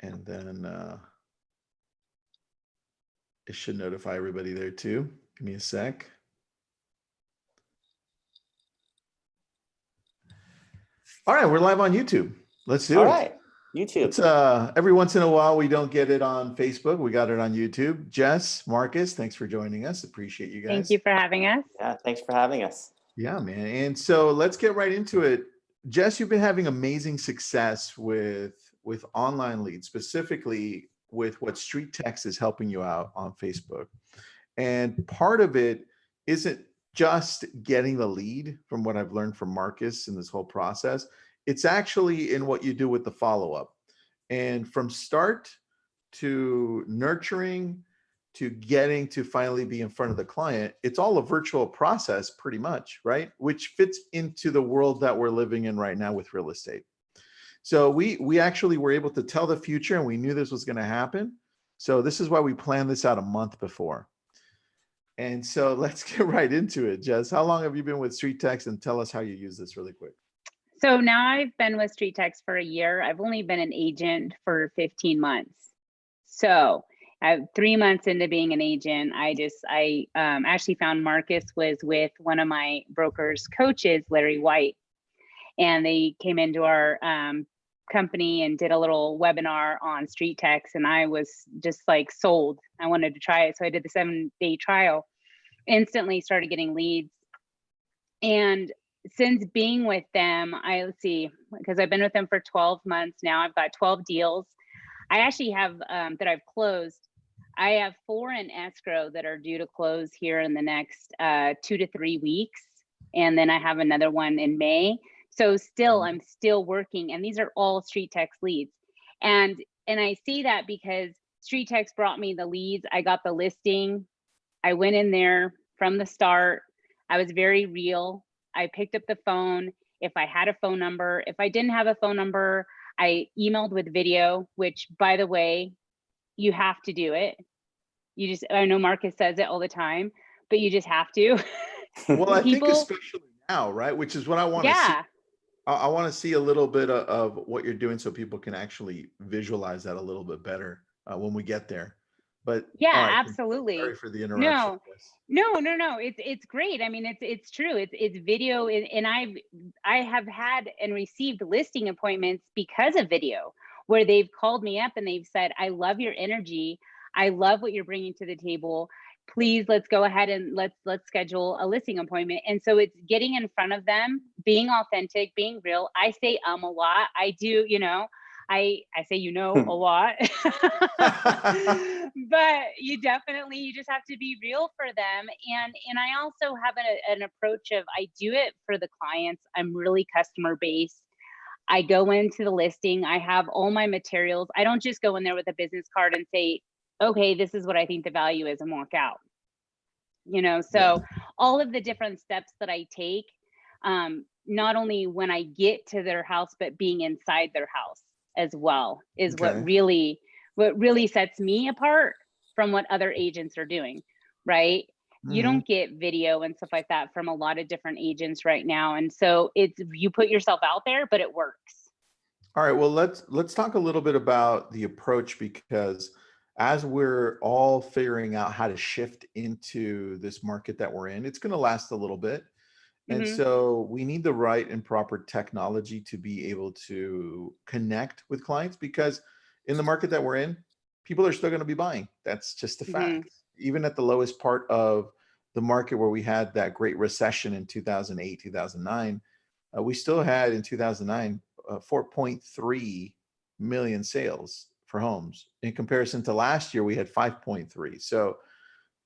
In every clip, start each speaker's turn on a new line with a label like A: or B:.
A: And then it should notify everybody there too. Give me a sec. All right, we're live on YouTube. Let's do it.
B: All right, YouTube.
A: It's, every once in a while, we don't get it on Facebook. We got it on YouTube. Jess, Marcus, thanks for joining us. Appreciate you guys.
C: Thank you for having us.
B: Yeah, thanks for having us.
A: Yeah, man. And so let's get right into it. Jess, you've been having amazing success with online leads, specifically with what StreetText's is helping you out on Facebook. And part of it isn't just getting the lead, from what I've learned from Marcus in this whole process. It's actually in what you do with the follow-up. And from start to nurturing to getting to finally be in front of the client, it's all a virtual process pretty much, right? Which fits into the world that we're living in right now with real estate. So we actually were able to tell the future, and we knew this was going to happen. So this is why we planned this out a month before. And so let's get right into it. Jess, how long have you been with StreetText's, and tell us how you use this really quick.
C: So now I've been with StreetText's for a year. I've only been an agent for 15 months. So 3 months into being an agent, I actually found Marcus was with one of my broker's coaches, Larry White, and they came into our company and did a little webinar on StreetText's, and I was just like sold. I wanted to try it. So I did the 7-day trial, instantly started getting leads. And since being with them, let's see, because I've been with them for 12 months now, I've got 12 deals. I actually have that I've closed. I have 4 in escrow that are due to close here in the next 2 to 3 weeks. And then I have another one in May. So still, I'm still working, and these are all StreetText's leads. And I see that because StreetText's brought me the leads. I got the listing. I went in there from the start. I was very real. I picked up the phone if I had a phone number. If I didn't have a phone number, I emailed with video, which, by the way, you have to do it. I know Marcus says it all the time, but you just have to.
A: Well, I think especially now, right? Which is what I want to see. I want to see a little bit of what you're doing so people can actually visualize that a little bit better when we get there. But
C: yeah, absolutely.
A: Sorry for the interruption.
C: No. It's great. I mean, it's true. It's video, and I have had and received listing appointments because of video, where they've called me up and they've said, "I love your energy. I love what you're bringing to the table. Please, let's go ahead and let's schedule a listing appointment." And so it's getting in front of them, being authentic, being real. I say a lot. I do, I say a lot. But you just have to be real for them. And I also have an approach of, I do it for the clients. I'm really customer based. I go into the listing. I have all my materials. I don't just go in there with a business card and say, okay, this is what I think the value is, and walk out. So all of the different steps that I take, not only when I get to their house, but being inside their house as well, is what really sets me apart from what other agents are doing, right? You don't get video and stuff like that from a lot of different agents right now. And so you put yourself out there, but it works.
A: All right, well, let's talk a little bit about the approach, because as we're all figuring out how to shift into this market that we're in, it's going to last a little bit. And so we need the right and proper technology to be able to connect with clients, because in the market that we're in, people are still going to be buying. That's just a fact. Even at the lowest part of the market, where we had that great recession in 2008, 2009, we still had in 2009, 4.3 million sales for homes. In comparison to last year, we had 5.3. So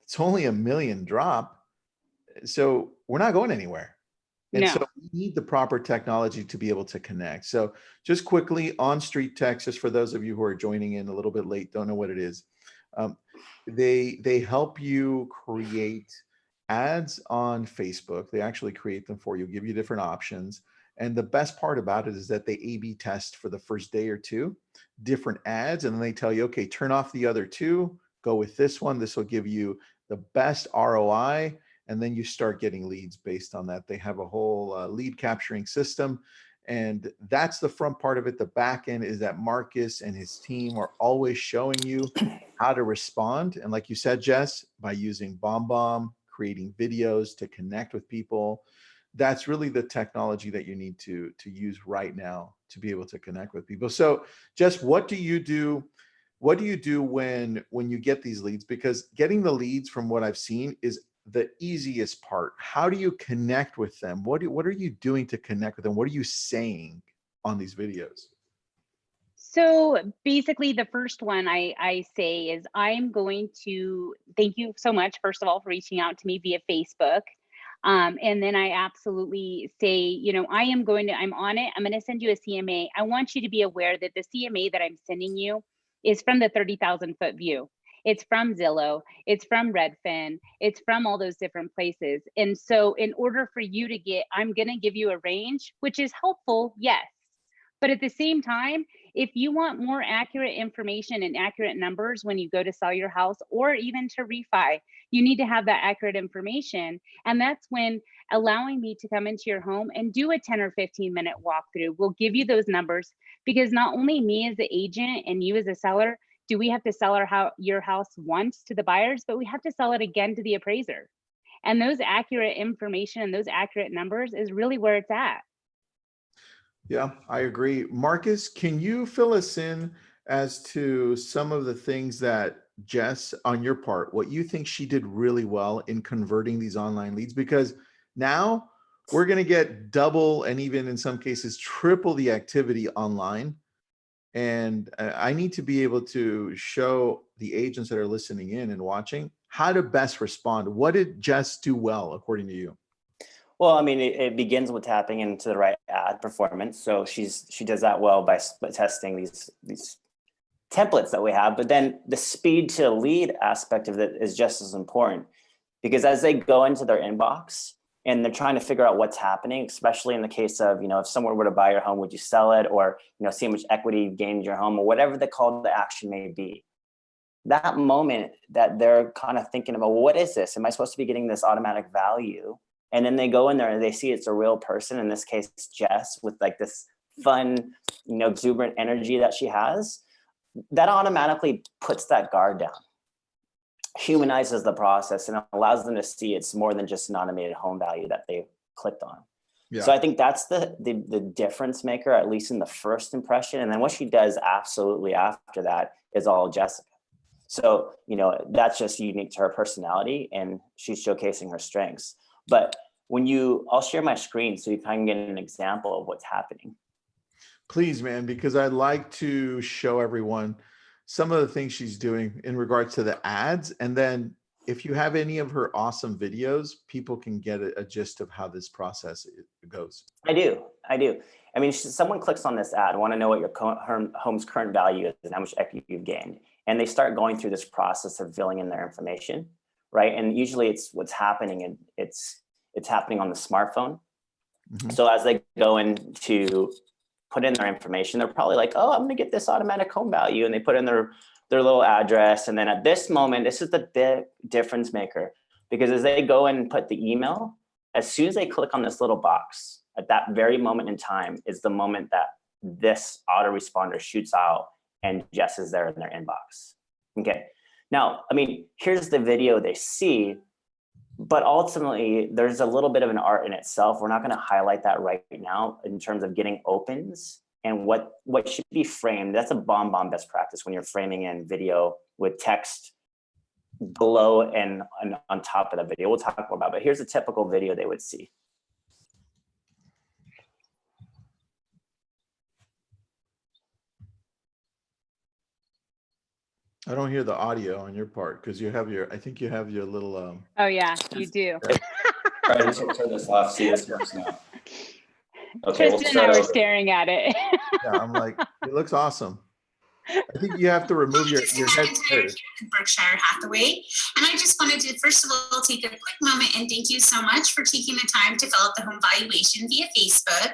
A: it's only a million drop. So we're not going anywhere. And so we need the proper technology to be able to connect. So just quickly on StreetText's, just for those of you who are joining in a little bit late, don't know what it is. They help you create ads on Facebook. They actually create them for you, give you different options. And the best part about it is that they A/B test for the first day or two, different ads, and then they tell you, okay, turn off the other two, go with this one. This will give you the best ROI. And then you start getting leads based on that. They have a whole lead capturing system. And that's the front part of it. The back end is that Marcus and his team are always showing you how to respond. And like you said, Jess, by using BombBomb, creating videos to connect with people, that's really the technology that you need to use right now to be able to connect with people. So Jess, what do you do? What do you do when you get these leads? Because getting the leads, from what I've seen, is the easiest part. How do you connect with them? What are you doing to connect with them? What are you saying on these videos?
C: So basically, the first one I say is, I'm going to thank you so much, first of all, for reaching out to me via Facebook. And then I absolutely say, you know, I'm on it. I'm going to send you a CMA. I want you to be aware that the CMA that I'm sending you is from the 30,000 foot view. It's from Zillow, it's from Redfin, it's from all those different places. And so in order for you to get, I'm going to give you a range, which is helpful, yes. But at the same time, if you want more accurate information and accurate numbers when you go to sell your house or even to refi, you need to have that accurate information. And that's when allowing me to come into your home and do a 10 or 15-minute walkthrough will give you those numbers, because not only me as the agent and you as a seller, do we have to sell your house once to the buyers, but we have to sell it again to the appraiser. And those accurate information and those accurate numbers is really where it's at.
A: Yeah, I agree. Marcus, can you fill us in as to some of the things that Jess, on your part, what you think she did really well in converting these online leads? Because now we're going to get double and even in some cases triple the activity online. And I need to be able to show the agents that are listening in and watching how to best respond. What did Jess do well, according to you?
B: Well, I mean, it begins with tapping into the right ad performance. So she does that well by testing these templates that we have. But then the speed to lead aspect of it is just as important, because as they go into their inbox and they're trying to figure out what's happening, especially in the case of, you know, if someone were to buy your home, would you sell it? Or, you know, see how much equity you've gained in your home, or whatever the call to action may be. That moment that they're kind of thinking about, well, what is this? Am I supposed to be getting this automatic value? And then they go in there and they see it's a real person, in this case, Jess, with like this fun, you know, exuberant energy that she has, that automatically puts that guard down, humanizes the process, and allows them to see it's more than just an automated home value that they clicked on. Yeah. So I think that's the difference maker, at least in the first impression. And then what she does absolutely after that is all Jessica. So, you know, that's just unique to her personality, and she's showcasing her strengths. But I'll share my screen so you can get an example of what's happening.
A: Please, man, because I'd like to show everyone some of the things she's doing in regards to the ads. And then if you have any of her awesome videos, people can get a gist of how this process goes. I
B: do. I mean, someone clicks on this ad, want to know what your home's current value is and how much equity you've gained. And they start going through this process of filling in their information, right? And usually it's what's happening, and it's happening on the smartphone. Mm-hmm. So as they go in to put in their information, they're probably like, oh, I'm going to get this automatic home value. And they put in their little address. And then at this moment, this is the difference maker, because as they go and put the email, as soon as they click on this little box, at that very moment in time is the moment that this autoresponder shoots out and Jess is there in their inbox. Okay. Now, I mean, here's the video they see, but ultimately there's a little bit of an art in itself. We're not going to highlight that right now in terms of getting opens and what should be framed. That's a BombBomb best practice when you're framing in video with text below and on top of the video. We'll talk more about it, but here's a typical video they would see.
A: I don't hear the audio on your part because I think you have your little.
C: Oh yeah, you do.
D: All right, let's turn this off. See this works now. Okay,
C: Tristan and I were staring at it.
A: Yeah, I'm like, it looks awesome. I think you have to remove your head first.
E: Berkshire Hathaway. And I just wanted to, first of all, take a quick moment and thank you so much for taking the time to fill out the home valuation via Facebook.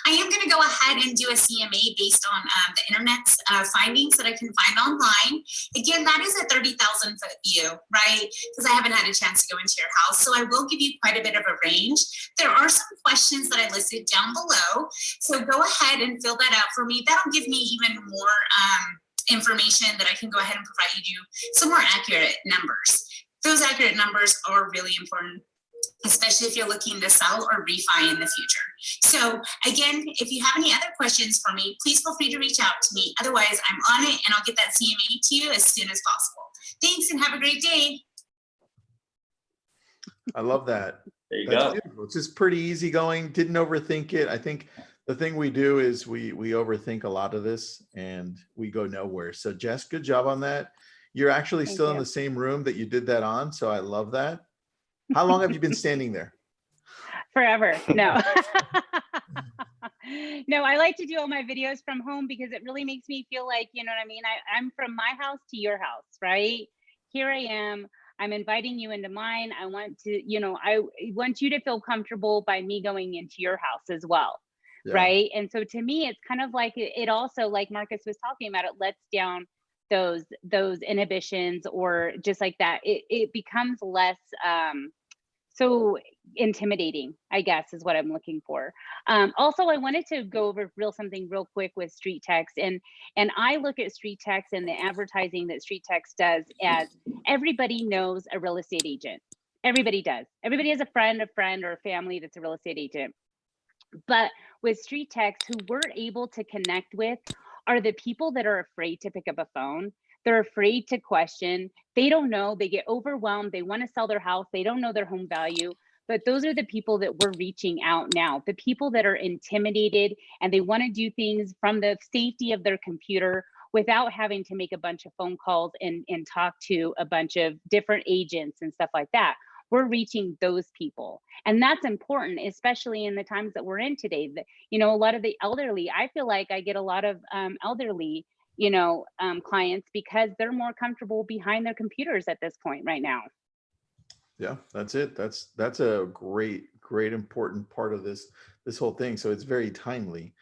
E: I am going to go ahead and do a CMA based on the internet's findings that I can find online. Again, that is a 30,000 foot view, right? Because I haven't had a chance to go into your house. So I will give you quite a bit of a range. There are some questions that I listed down below. So go ahead and fill that out for me. That'll give me even more information that I can go ahead and provide you some more accurate numbers. Those accurate numbers are really important, especially if you're looking to sell or refi in the future. So again, if you have any other questions for me, please feel free to reach out to me. Otherwise, I'm on it and I'll get that CMA to you as soon as possible. Thanks and have a great day.
A: I love that.
D: There you
A: That's
D: go.
A: beautiful. It's just pretty easygoing. Didn't overthink it. I think the thing we do is we overthink a lot of this and we go nowhere. So Jess, good job on that. You're actually
C: Thank
A: still
C: you.
A: in the same room that you did that on. So I love that. How long have you been standing there?
C: Forever. No. No, I like to do all my videos from home because it really makes me feel like, you know what I mean? I'm from my house to your house, right? Here I am. I'm inviting you into mine. I want to, you know, I want you to feel comfortable by me going into your house as well.
A: Yeah.
C: Right. And so to me, it's kind of like it also, like Marcus was talking about, it lets down those inhibitions or just like that. It becomes less so intimidating, I guess, is what I'm looking for. Also, I wanted to go over something real quick with StreetText, and I look at StreetText and the advertising that StreetText does as everybody knows a real estate agent. Everybody does. Everybody has a friend, or a family that's a real estate agent. But with StreetText, who we're able to connect with are the people that are afraid to pick up a phone. They're afraid to question. They don't know. They get overwhelmed. They want to sell their house. They don't know their home value. But those are the people that we're reaching out now, the people that are intimidated and they want to do things from the safety of their computer without having to make a bunch of phone calls and talk to a bunch of different agents and stuff like that. We're reaching those people. And that's important, especially in the times that we're in today. You know, a lot of the elderly, I feel like I get a lot of elderly, you know, clients because they're more comfortable behind their computers at this point right now.
A: Yeah, that's it. That's a great important part of this whole thing. So it's very timely.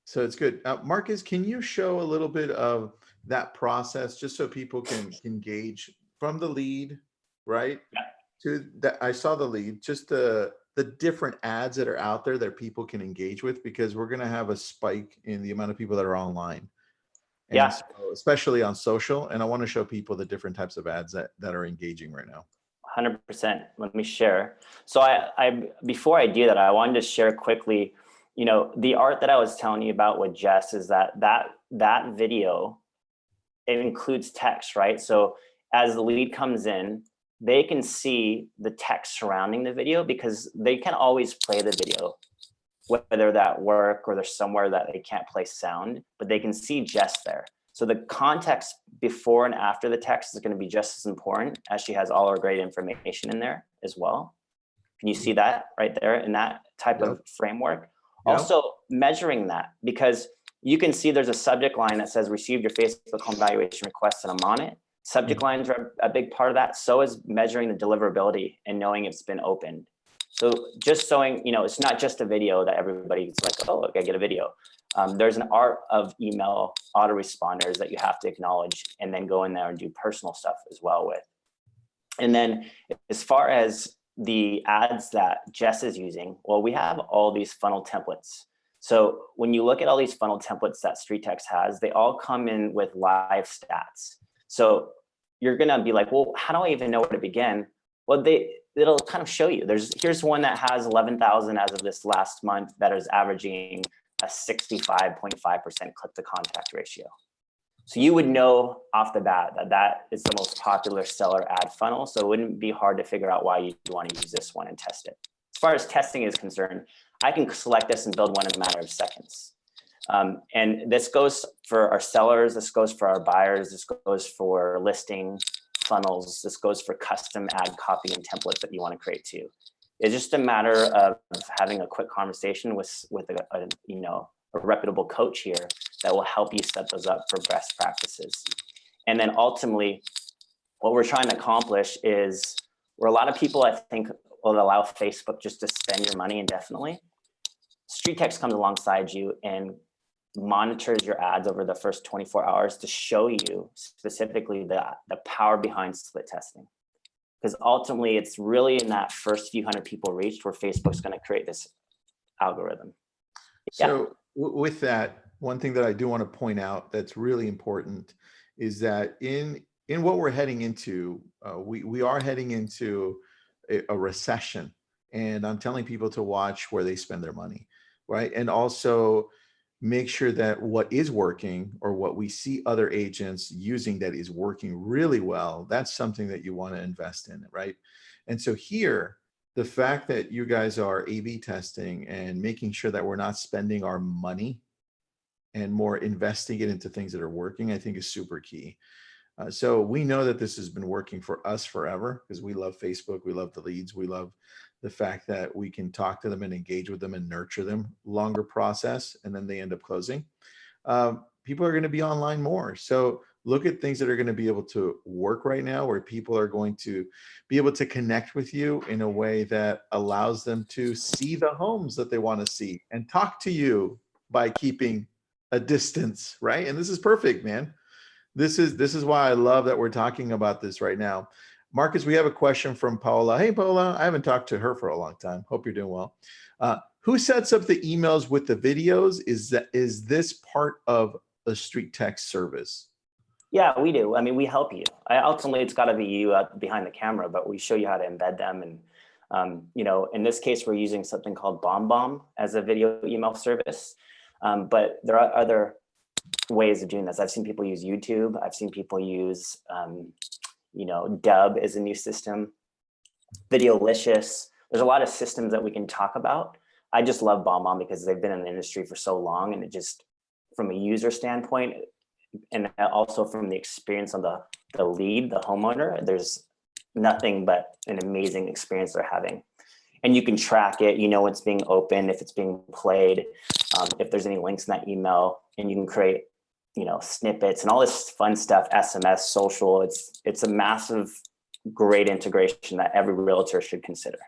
A: So it's good. Marcus, can you show a little bit of that process just so people can gauge from the lead, right?
D: Yeah.
A: To that, I saw the lead, just the different ads that are out there that people can engage with, because we're going to have a spike in the amount of people that are online. And
B: Yeah.
A: so, especially on social. And I want to show people the different types of ads that are engaging right now.
B: 100%. Let me share. So I before I do that, I wanted to share quickly, you know, the art that I was telling you about with Jess is that video, it includes text, right? So as the lead comes in, they can see the text surrounding the video because they can always play the video, whether they're at work or they're somewhere that they can't play sound, but they can see Jess there. So the context before and after the text is going to be just as important, as she has all her great information in there as well. Can you see that right there in that type of framework?
A: Yep.
B: Also measuring that, because you can see there's a subject line that says received your Facebook home valuation request and I'm on it. Subject lines are a big part of that. So is measuring the deliverability and knowing it's been opened. So just showing, you know, it's not just a video that everybody's like, oh, look, I get a video. There's an art of email autoresponders that you have to acknowledge and then go in there and do personal stuff as well with. And then as far as the ads that Jess is using, well, we have all these funnel templates. So when you look at all these funnel templates that StreetText has, they all come in with live stats. So you're gonna be like, well, how do I even know where to begin? Well, it'll kind of show you. Here's one that has 11,000 as of this last month that is averaging a 65.5% click to contact ratio. So you would know off the bat that is the most popular seller ad funnel. So it wouldn't be hard to figure out why you want to use this one and test it. As far as testing is concerned, I can select this and build one in a matter of seconds. And this goes for our sellers, this goes for our buyers, this goes for listing funnels, this goes for custom ad copy and templates that you want to create too. It's just a matter of having a quick conversation with a reputable coach here that will help you set those up for best practices. And then ultimately, what we're trying to accomplish is where a lot of people, I think, will allow Facebook just to spend your money indefinitely. StreetText comes alongside you and monitors your ads over the first 24 hours to show you specifically the power behind split testing. Because ultimately, it's really in that first few hundred people reached where Facebook's going to create this algorithm.
A: So with that, one thing that I do want to point out that's really important is that in what we're heading into, we are heading into a recession, and I'm telling people to watch where they spend their money, right? And also make sure that what is working or what we see other agents using that is working really well, that's something that you want to invest in, right? And so here, the fact that you guys are A/B testing and making sure that we're not spending our money and more investing it into things that are working, I think is super key. So we know that this has been working for us forever because we love Facebook, we love the leads, we love the fact that we can talk to them and engage with them and nurture them, longer process, and then they end up closing. People are going to be online more. So look at things that are going to be able to work right now, where people are going to be able to connect with you in a way that allows them to see the homes that they want to see and talk to you by keeping a distance, right? And this is perfect, man. This is why I love that we're talking about this right now. Marcus, we have a question from Paola. Hey, Paola, I haven't talked to her for a long time. Hope you're doing well. Who sets up the emails with the videos? Is this part of a StreetText service?
B: Yeah, we do. I mean, we help you. Ultimately, it's got to be you behind the camera, but we show you how to embed them. And, you know, in this case, we're using something called BombBomb as a video email service. But there are other ways of doing this. I've seen people use YouTube. I've seen people use, you know, Dub is a new system, Videolicious. There's a lot of systems that we can talk about. I just love BombBomb because they've been in the industry for so long, and it just, from a user standpoint, and also from the experience on the lead, the homeowner, there's nothing but an amazing experience they're having. And you can track it, you know, it's being opened, if it's being played, if there's any links in that email, and you can create, you know, snippets and all this fun stuff, SMS, social. It's a massive, great integration that every realtor should consider.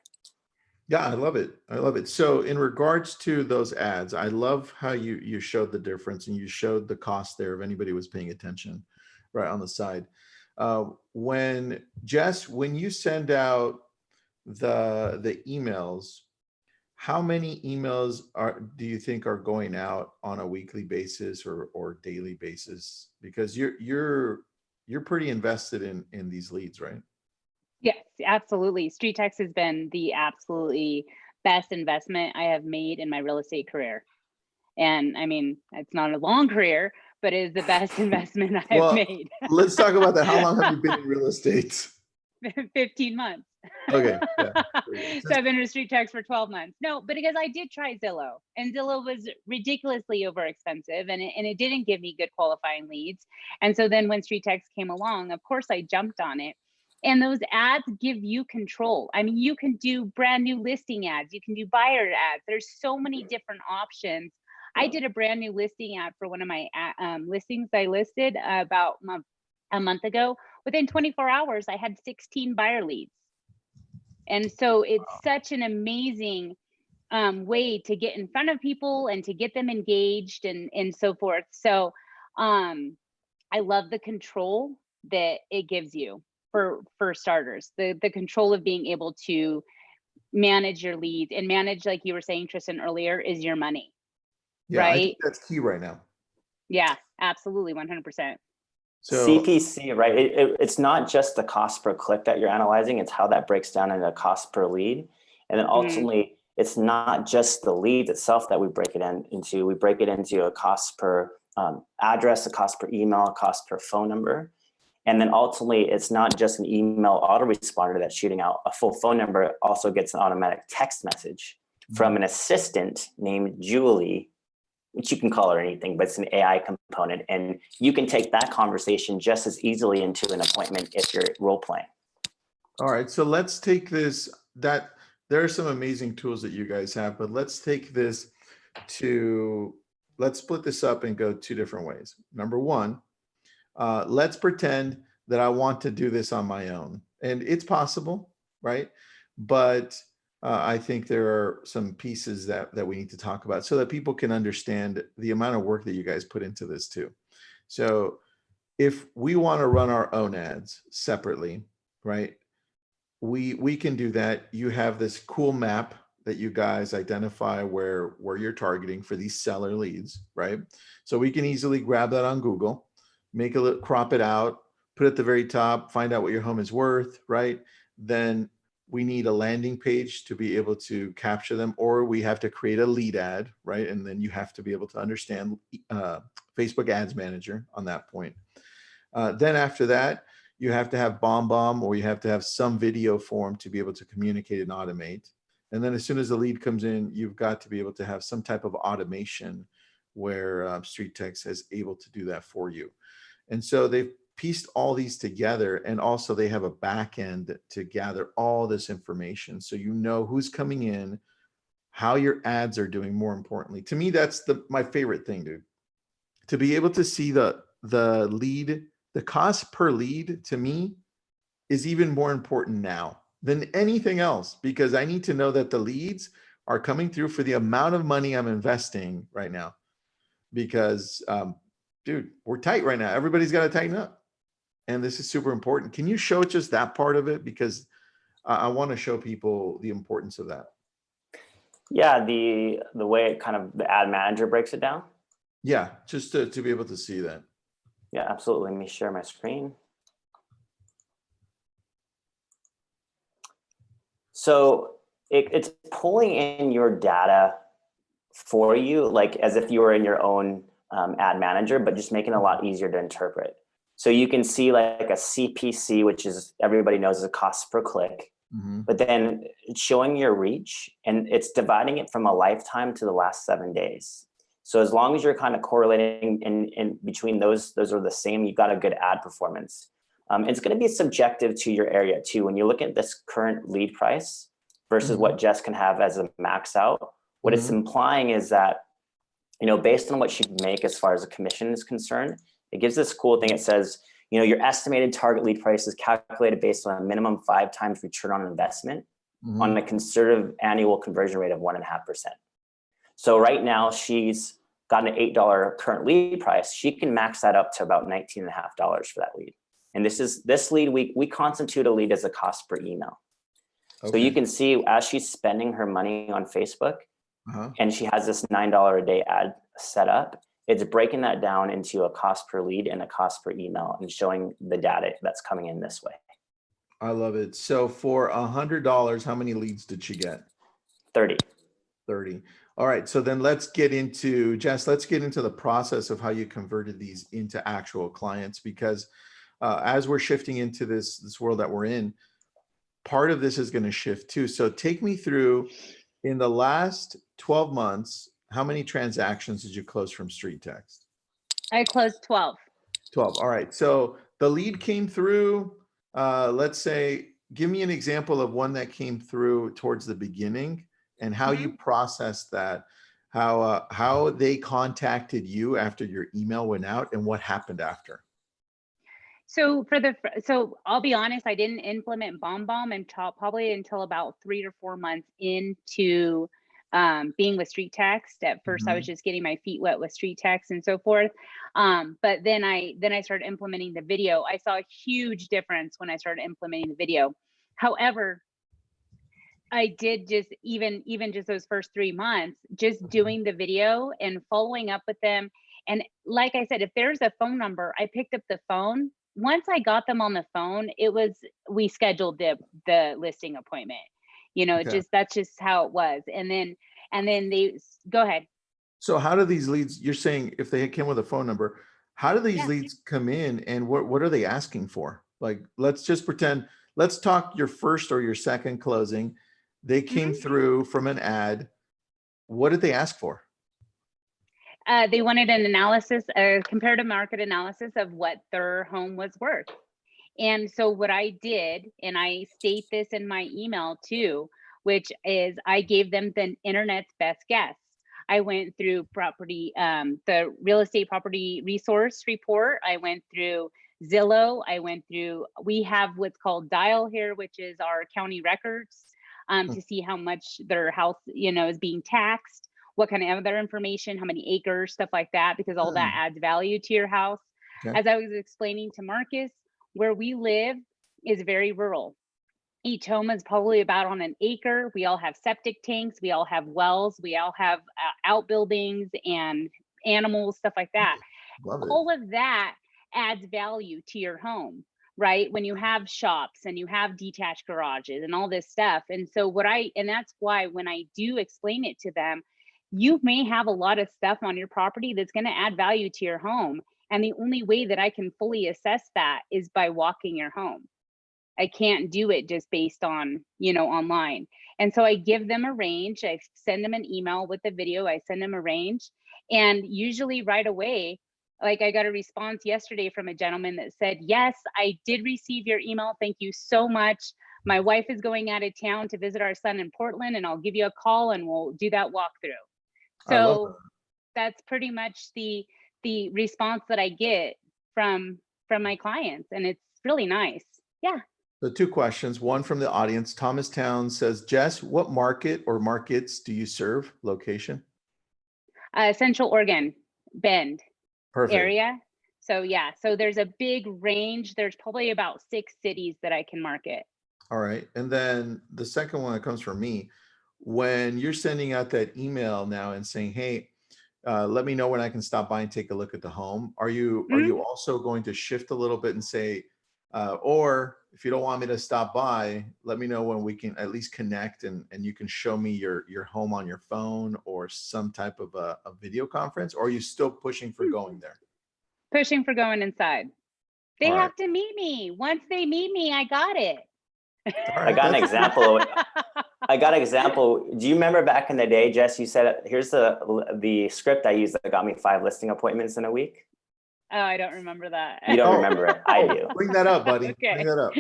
A: Yeah, I love it. I love it. So in regards to those ads, I love how you showed the difference and you showed the cost there if anybody was paying attention right on the side. When you send out the emails, how many emails do you think are going out on a weekly basis or daily basis? Because you're pretty invested in these leads, right?
C: Yes, absolutely. StreetText has been the absolutely best investment I have made in my real estate career. And I mean, it's not a long career, but it is the best investment I have made.
A: Let's talk about that. How long have you been in real estate?
C: 15 months.
A: Okay. Yeah.
C: So I've been with StreetText for 12 months. No, but because I did try Zillow, and Zillow was ridiculously over expensive, and it didn't give me good qualifying leads. And so then when StreetText came along, of course I jumped on it. And those ads give you control. I mean, you can do brand new listing ads. You can do buyer ads. There's so many different options. I did a brand new listing ad for one of my listings I listed about a month ago. Within 24 hours, I had 16 buyer leads. And so it's such an amazing way to get in front of people and to get them engaged and so forth. So I love the control that it gives you. For starters, the control of being able to manage your leads and manage, like you were saying, Tristan, earlier, is your money.
A: Yeah,
C: right?
A: I think that's key right now.
C: Yeah, absolutely, 100%.
A: So
B: CPC, right? It's not just the cost per click that you're analyzing, it's how that breaks down into cost per lead. And then ultimately, it's not just the lead itself that we break it into. We break it into a cost per address, a cost per email, a cost per phone number. And then ultimately, it's not just an email autoresponder that's shooting out a full phone number. It also gets an automatic text message from an assistant named Julie, which you can call her anything, but it's an AI component. And you can take that conversation just as easily into an appointment if you're role playing.
A: all right, so let's take this, that there are some amazing tools that you guys have, but let's take this to let's split this up and go two different ways. Number one, let's pretend that I want to do this on my own, and it's possible, right? But I think there are some pieces that we need to talk about so that people can understand the amount of work that you guys put into this too. So if we want to run our own ads separately, right? We can do that. You have this cool map that you guys identify where you're targeting for these seller leads, right? So we can easily grab that on Google, make a little, crop it out, put it at the very top, find out what your home is worth, right? Then we need a landing page to be able to capture them, or we have to create a lead ad, right? And then you have to be able to understand Facebook Ads Manager on that point. Then after that, you have to have BombBomb, or you have to have some video form to be able to communicate and automate. And then as soon as the lead comes in, you've got to be able to have some type of automation where StreetText is able to do that for you. And so they've pieced all these together, and also they have a back end to gather all this information. So you know who's coming in, how your ads are doing, more importantly. To me, that's my favorite thing, dude. To be able to see the lead, the cost per lead, to me is even more important now than anything else, because I need to know that the leads are coming through for the amount of money I'm investing right now. Because dude, we're tight right now. Everybody's got to tighten up. And this is super important. Can you show just that part of it? Because I want to show people the importance of that.
B: Yeah, the way it kind of, the ad manager breaks it down.
A: Yeah, just to be able to see that.
B: Yeah, absolutely. Let me share my screen. So it's pulling in your data for you, like as if you were in your own ad manager, but just making it a lot easier to interpret. So you can see like a CPC, which is, everybody knows, is a cost per click, but then it's showing your reach, and it's dividing it from a lifetime to the last 7 days. So as long as you're kind of correlating in between those are the same, you've got a good ad performance. It's going to be subjective to your area too. When you look at this current lead price versus what Jess can have as a max out, what it's implying is that, you know, based on what she'd make as far as a commission is concerned, it gives this cool thing. It says, you know, your estimated target lead price is calculated based on a minimum 5 times return on investment on a conservative annual conversion rate of 1.5%. So right now she's got an $8 current lead price. She can max that up to about $19.50 for that lead. And this lead, we constitute a lead as a cost per email. Okay. So you can see as she's spending her money on Facebook, and she has this $9 a day ad set up, it's breaking that down into a cost per lead and a cost per email and showing the data that's coming in this way.
A: I love it. So for $100, how many leads did she get?
B: 30.
A: 30. All right. So then let's get into, Jess, let's get into the process of how you converted these into actual clients, because as we're shifting into this world that we're in, part of this is going to shift too. So take me through, in the last 12 months, how many transactions did you close from StreetText?
C: I closed 12.
A: 12. All right. So the lead came through. Let's say, give me an example of one that came through towards the beginning and how you processed that, how they contacted you after your email went out, and what happened after.
C: So I'll be honest, I didn't implement BombBomb until probably about 3 or 4 months into being with StreetText. At first, I was just getting my feet wet with StreetText and so forth. But then I started implementing the video. I saw a huge difference when I started implementing the video. However, I did just even just those first 3 months, just doing the video and following up with them. And like I said, if there's a phone number, I picked up the phone. Once I got them on the phone, we scheduled the listing appointment. You know, that's just how it was. And then they go ahead.
A: So how do these leads, you're saying if they came with a phone number, how do these leads come in, and what are they asking for? Like, let's just pretend, let's talk your first or your second closing. They came through from an ad. What did they ask for?
C: They wanted an analysis, a comparative market analysis of what their home was worth. And so what I did, and I state this in my email too, which is I gave them the internet's best guess. I went through property, the real estate property resource report. I went through Zillow. We have what's called Dial here, which is our county records, to see how much their house, is being taxed, what kind of other information, how many acres, stuff like that, because all that adds value to your house.
A: Okay.
C: As I was explaining to Marcus, where we live is very rural. Each home is probably about on an acre. We all have septic tanks. We all have wells. We all have outbuildings and animals, stuff like that.
A: Love it.
C: All of that adds value to your home, right? When you have shops and you have detached garages and all this stuff. And so that's why when I do explain it to them, you may have a lot of stuff on your property that's going to add value to your home. And the only way that I can fully assess that is by walking your home. I can't do it just based on, online. And so I give them a range. I send them an email with the video. I send them a range. And usually right away, like I got a response yesterday from a gentleman that said, yes, I did receive your email. Thank you so much. My wife is going out of town to visit our son in Portland, and I'll give you a call and we'll do that walkthrough. So that's pretty much the response that I get from my clients. And it's really nice. Yeah.
A: So 2 questions, one from the audience. Thomas Town says, Jess, what market or markets do you serve? Location?
C: Central Oregon, Bend area. So yeah, so there's a big range. There's probably about 6 cities that I can market.
A: All right. And then the second one that comes from me, when you're sending out that email now and saying, hey, let me know when I can stop by and take a look at the home. Are you also going to shift a little bit and say, or if you don't want me to stop by, let me know when we can at least connect and you can show me your home on your phone or some type of a video conference? Or are you still pushing for going there?
C: Pushing for going inside. They have to meet me. Once they meet me, I got it.
B: I got an example. Do you remember back in the day, Jess, you said, here's the script I used that got me 5 listing appointments in a week?
C: Oh, I don't remember that.
B: You don't remember it. I do.
A: Bring that up, buddy.
C: Okay.
A: Bring that up.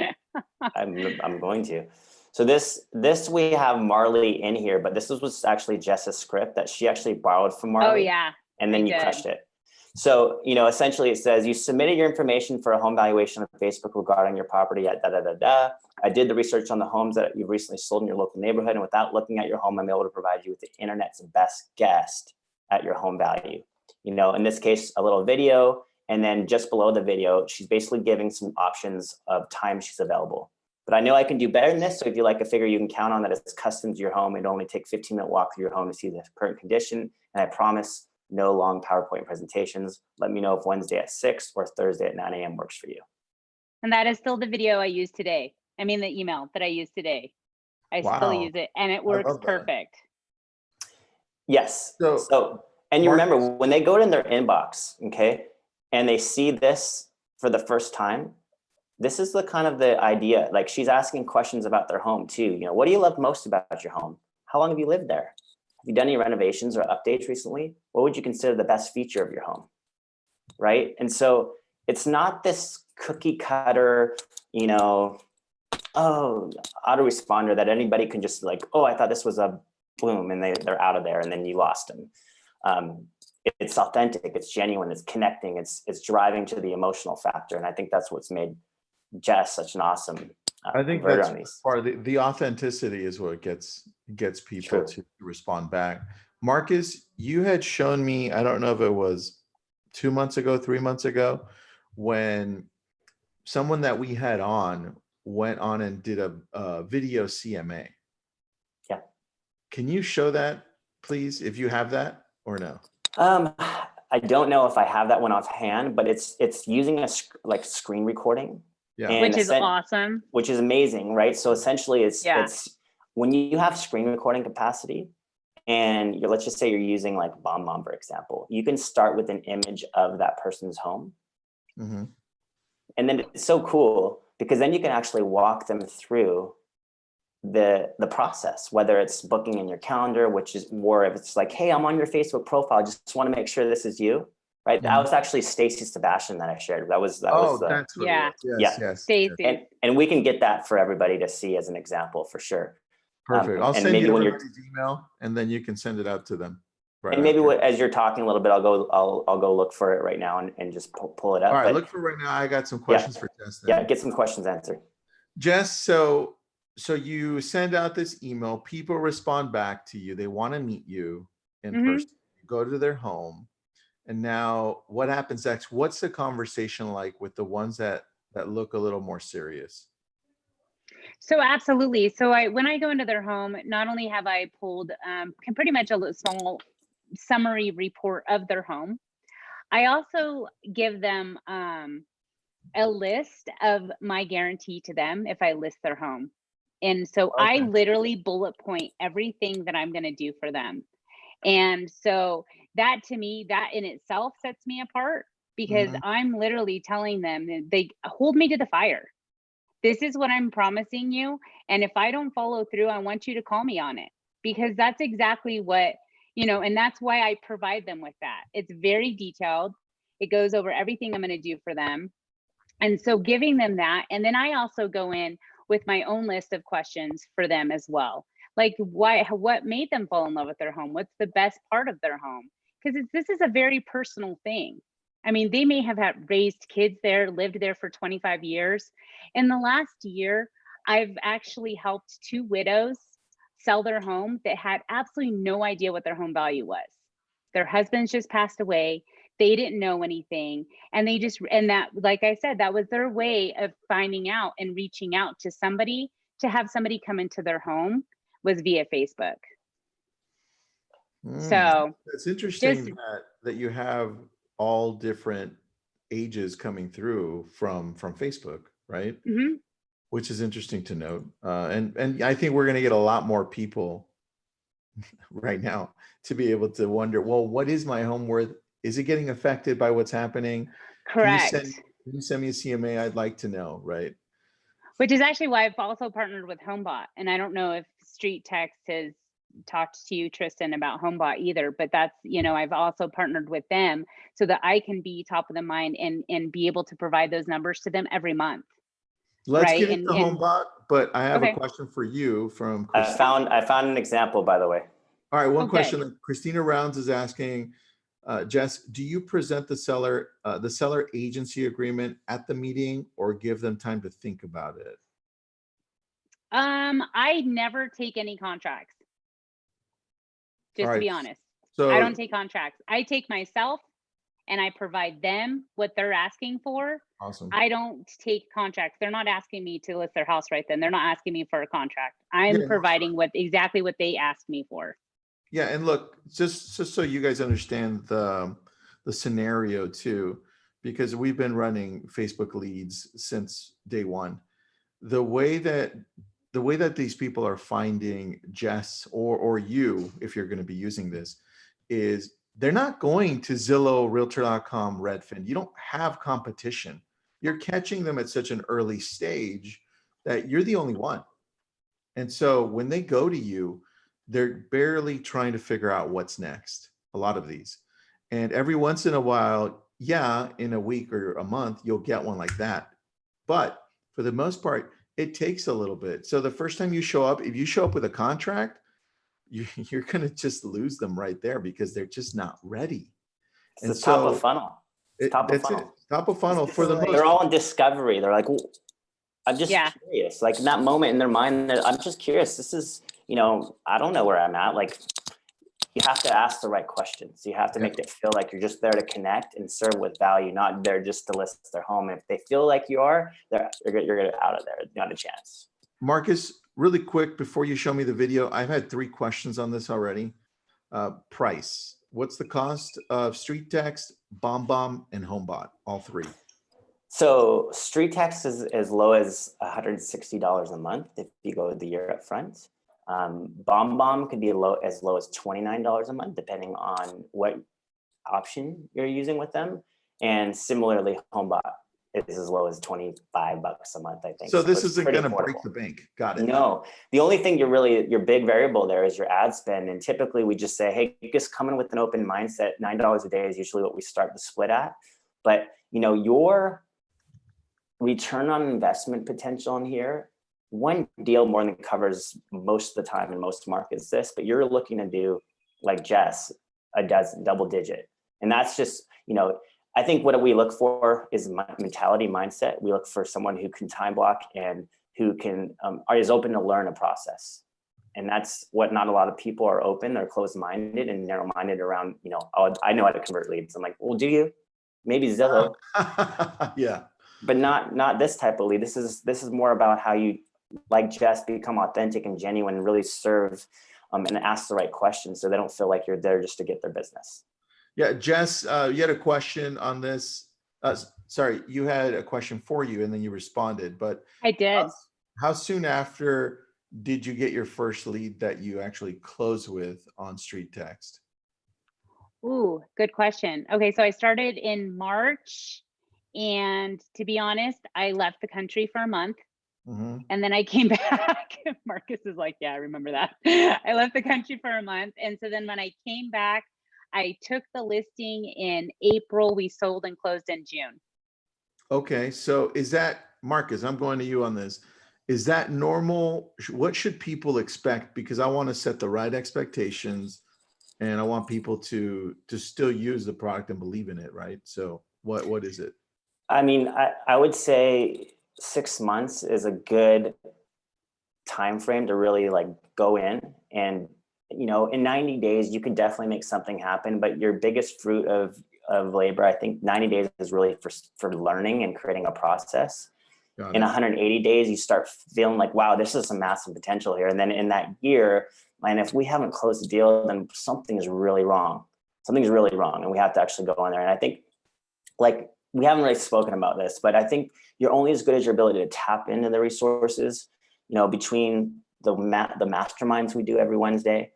B: I'm going to. So this we have Marley in here, but this was actually Jess's script that she actually borrowed from Marley.
C: Oh yeah.
B: And then you crushed it. So, essentially it says you submitted your information for a home valuation on Facebook regarding your property at da-da-da-da. I did the research on the homes that you've recently sold in your local neighborhood. And without looking at your home, I'm able to provide you with the internet's best guess at your home value. In this case, a little video. And then just below the video, she's basically giving some options of time she's available. But I know I can do better than this. So if you like a figure, you can count on that it's custom to your home. It'll only take 15-minute walk through your home to see the current condition. And I promise no long PowerPoint presentations. Let me know if Wednesday at 6 or Thursday at 9 a.m. works for you.
C: And that is still the video I used today. I mean, the email that I used today. I still use it and it works perfect.
B: Yes. So and you remember when they go in their inbox, okay, and they see this for the first time, this is the kind of the idea, like she's asking questions about their home too. What do you love most about your home? How long have you lived there? Have you done any renovations or updates recently? What would you consider the best feature of your home? Right? And so it's not this cookie cutter, autoresponder that anybody can just like, oh, I thought this was a boom, and they're out of there and then you lost them. It's authentic, it's genuine, it's connecting, it's driving to the emotional factor. And I think that's what's made Jess such an awesome
A: I think that's part of the authenticity is what gets people to respond back. Marcus, you had shown me, I don't know if it was 2 months ago, 3 months ago, when someone that we had on went on and did a video CMA.
B: Yeah.
A: Can you show that, please, if you have that or no?
B: I don't know if I have that one offhand, but it's using a screen recording.
A: Yeah.
C: Which is awesome.
B: Which is amazing, right? So essentially it's when you have screen recording capacity and let's just say you're using like BombBomb, for example, you can start with an image of that person's home.
A: Mm-hmm.
B: And then it's so cool because then you can actually walk them through the process, whether it's booking in your calendar, or if it's like, hey, I'm on your Facebook profile, just want to make sure this is you. Right. That was actually Stacy Sebastian that I shared. That's
A: Yes.
C: Stacy.
B: And we can get that for everybody to see as an example for sure.
A: Perfect. I'll send you everybody's email and then you can send it out to them. right
B: And maybe
A: after.
B: as you're talking a little bit, I'll go look for it right now and just pull it up.
A: All right,
B: But
A: look for right now. I got some
B: yeah,
A: questions for Jess then.
B: yeah, get some questions answered.
A: Jess, so you send out this email, people respond back to you, they want to meet you in person. You go to their home, and now what happens next? What's the conversation like with the ones that look a little more serious?
C: So absolutely. So when I go into their home, not only have I pulled pretty much a small summary report of their home, I also give them a list of my guarantee to them if I list their home. And so I
A: Okay.
C: literally bullet point everything that I'm going to do for them. And so that, to me, that in itself sets me apart, because
A: Mhm.
C: I'm literally telling them that they hold me to the fire. This is what I'm promising you. And if I don't follow through, I want you to call me on it, because that's exactly what, and that's why I provide them with that. It's very detailed. It goes over everything I'm going to do for them. And so giving them that. And then I also go in with my own list of questions for them as well. Like what made them fall in love with their home? What's the best part of their home? Because this is a very personal thing. I mean, they may have raised kids there, lived there for 25 years. In the last year, I've actually helped 2 widows sell their home that had absolutely no idea what their home value was. Their husbands just passed away. They didn't know anything. And that, like I said, that was their way of finding out and reaching out to somebody, to have somebody come into their home, was via Facebook. So
A: It's interesting
C: just,
A: that you have all different ages coming through from Facebook, right?
C: mhm.
A: Which is interesting to note. And I think we're going to get a lot more people right now to be able to wonder, well, what is my home worth? Is it getting affected by what's happening? Can you
C: Correct.
A: send me a CMA? I'd like to know, right?
C: Which is actually why I've also partnered with HomeBot. And I don't know if StreetText has talked to you, Tristan, about HomeBot either, but that's, I've also partnered with them so that I can be top of the mind and be able to provide those numbers to them every month.
A: Let's
C: Right.
A: get into HomeBot, but I have a
C: Okay.
A: question for you from
B: I
A: Christina.
B: found an example, by the way.
A: All right, one
C: Oh,
A: question
C: good.
A: that Christina Rounds is asking, Jess, do you present the seller agency agreement at the meeting, or give them time to think about it?
C: I never take any contracts,
A: All
C: just to
A: right,
C: be honest. I don't
A: so
C: take contracts. I take myself and I provide them what they're asking for.
A: awesome.
C: I don't take contracts. They're not asking me to list their house right then. They're not asking me for a contract.
A: Yeah,
C: I'm
A: no,
C: providing exactly what they asked me for.
A: yeah, and look, just so you guys understand the scenario too, because we've been running Facebook leads since day one. The way that these people are finding Jess or you, if you're going to be using this, is they're not going to Zillow, Realtor.com, Redfin. You don't have competition. You're catching them at such an early stage that you're the only one. And so when they go to you, they're barely trying to figure out what's next, a lot of these. And every once in a while, yeah, in a week or a month, you'll get one like that. But for the most part, it takes a little bit. So the first time you show up, if you show up with a contract, you're going to just lose them right there because they're just not ready.
B: It's
A: And
B: the top of
A: so
B: funnel. It's top of
A: that's it.
B: funnel.
A: Top of funnel for the most
B: They're all
A: part.
B: in discovery. They're like, "Ooh, I'm just
C: Yeah.
B: curious." Like in that moment in their mind, I'm just curious. This is, I don't know where I'm at. Like, you have to ask the right questions. You have to make it feel like you're just there to connect and serve with value, not there just to list their home. If they feel like you are, you're out of there. Not a chance.
A: Marcus, really quick before you show me the video, I've had 3 questions on this already. Price. What's the cost of StreetText, BombBomb, and HomeBot? All 3.
B: So StreetText is as low as $160 a month if you go the year up front. BombBomb could be as low as $29 a month, depending on what option you're using with them. And similarly, HomeBot is as low as $25 a month, I think.
A: So this
B: it's
A: isn't
B: pretty
A: going to break
B: affordable.
A: the bank. Got it.
B: No, the only thing your big variable there is your ad spend. And typically we just say, hey, just come in with an open mindset. $9 a day is usually what we start the split at. But your return on investment potential in here, one deal more than covers most of the time in most markets but you're looking to do, like Jess, a dozen, double digit. And that's just, you know, I think what we look for is mentality, mindset. We look for someone who can time block and who can is open to learn a process. And that's what not a lot of people are open. They're closed-minded and narrow-minded around, you know, oh, I know how to convert leads. I'm like, well, do you? Maybe Zillow.
A: Yeah.
B: But not this type of lead. This is more about how you, like Jess, become authentic and genuine and really serve and ask the right questions so they don't feel like you're there just to get their business.
A: Yeah, Jess, you had a question on this. Sorry, you had a question for you and then you responded, but
C: I did.
A: how soon after did you get your first lead that you actually closed with on StreetText?
C: Ooh, good question. Okay, so I started in March, and to be honest, I left the country for a month.
A: Mm-hmm.
C: And then I came back. Marcus is like, yeah, I remember that. I left the country for a month. And so then when I came back, I took the listing in April. We sold and closed in June.
A: Okay, so is that, Marcus, I'm going to you on this. Is that normal? What should people expect? Because I want to set the right expectations and I want people to still use the product and believe in it, right? So what is it?
B: I mean, I would say 6 months is a good time frame to really like go in. And, you know, in 90 days, you can definitely make something happen, but your biggest fruit of labor, I think 90 days is really for learning and creating a process. In 180 days, you start feeling like, wow, this is some massive potential here. And then in that year, and if we haven't closed the deal, then something is really wrong. Something's really wrong. And we have to actually go in there. And I think, like, we haven't really spoken about this, but I think you're only as good as your ability to tap into the resources, you know, between the masterminds we do every Wednesday,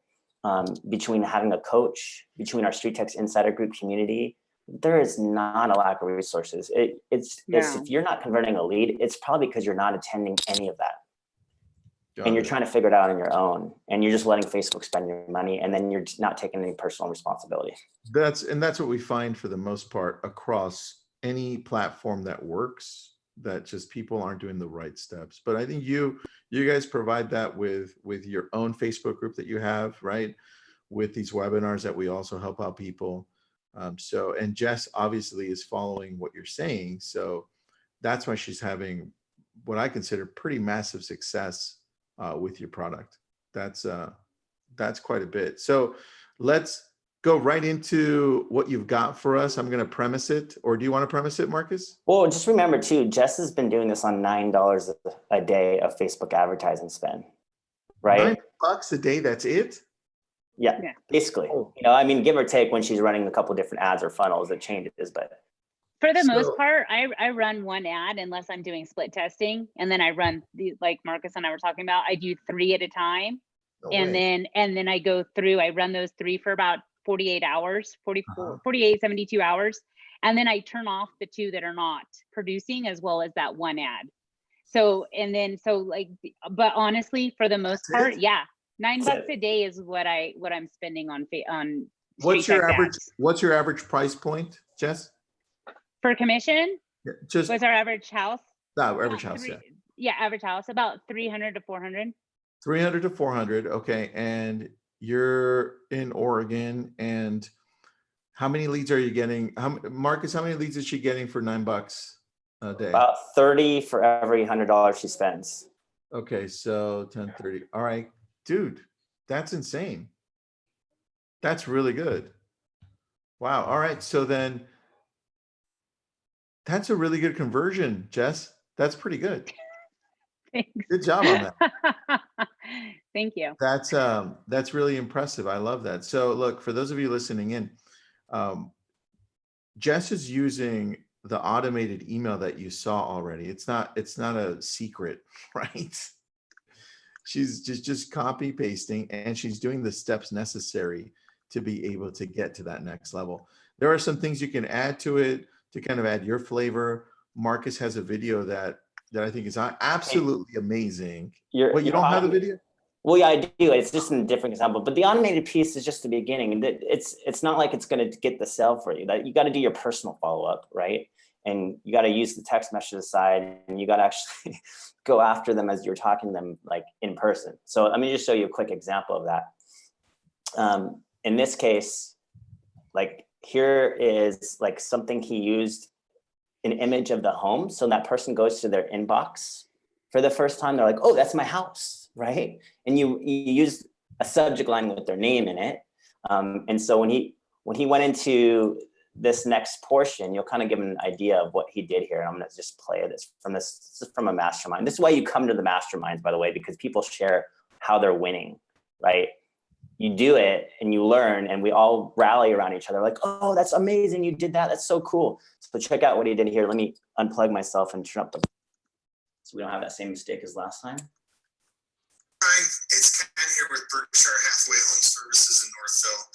B: between having a coach, between our StreetText's insider group community. There is not a lack of resources. It's if you're not converting a lead, it's probably because you're not attending any of that. And you're trying to figure it out on your own, and you're just letting Facebook spend your money, and then you're not taking any personal responsibility.
A: That's what we find for the most part across any platform that works, that just people aren't doing the right steps. But I think you guys provide that with your own Facebook group that you have, right? With these webinars that we also help out people. So, and Jess obviously is following what you're saying. So that's why she's having what I consider pretty massive success with your product. That's quite a bit. So let's go right into what you've got for us. I'm going to premise it, or do you want to premise it, Marcus?
B: Well, just remember too, Jess has been doing this on $9 a day of Facebook advertising spend, right?
A: $9 a day. That's it.
B: Yeah, basically. You know, I mean, give or take when she's running a couple different ads or funnels, it changes, but.
C: For the most part, I run one ad unless I'm doing split testing. And then I run like Marcus and I were talking about, I do 3 at a time. And then I go through, I run those 3 for about 48 hours, 48, 72 hours. And then I turn off the 2 that are not producing, as well as that one ad. So, but honestly, for the most part, yeah, $9 a day is what I'm spending on
A: What's your average price point, Jess?
C: For commission?
A: Just
C: what's our average house?
A: Average house, yeah,
C: average house, about 300 to 400.
A: 300 to 400. Okay, and you're in Oregon, and how many leads are you getting? Marcus, how many leads is she getting for $9 a day?
B: About 30 for every $100 she spends.
A: Okay, so 10, 30. All right, dude, that's insane. That's really good. Wow. All right, so then that's a really good conversion, Jess. That's pretty good.
C: Thanks.
A: Good job on that.
C: Thank you.
A: That's really impressive. I love that. So look, for those of you listening in, Jess is using the automated email that you saw already. It's not a secret, right? She's just copy pasting, and she's doing the steps necessary to be able to get to that next level. There are some things you can add to it to kind of add your flavor. Marcus has a video that I think is absolutely amazing. You don't have the video?
B: Well, yeah, I do. It's just a different example, but the automated piece is just the beginning. It's not like it's going to get the sale for you. That you got to do your personal follow-up, right? And you got to use the text message side, and you got to actually go after them as you're talking to them, like in person. So let me just show you a quick example of that. In this case, like here is like something he used, an image of the home. So that person goes to their inbox for the first time, they're like, oh, that's my house, right? And you use a subject line with their name in it. And so when he went into this next portion, you'll kind of give him an idea of what he did here. And I'm gonna just play this is from a mastermind. This is why you come to the masterminds, by the way, because people share how they're winning, right? You do it and you learn, and we all rally around each other like, oh, that's amazing, you did that, that's so cool. So check out what he did here. Let me unplug myself and turn up the, so we don't have that same mistake as last time.
F: Hi, it's Ken here with Berkshire Hathaway Home Services in Northville.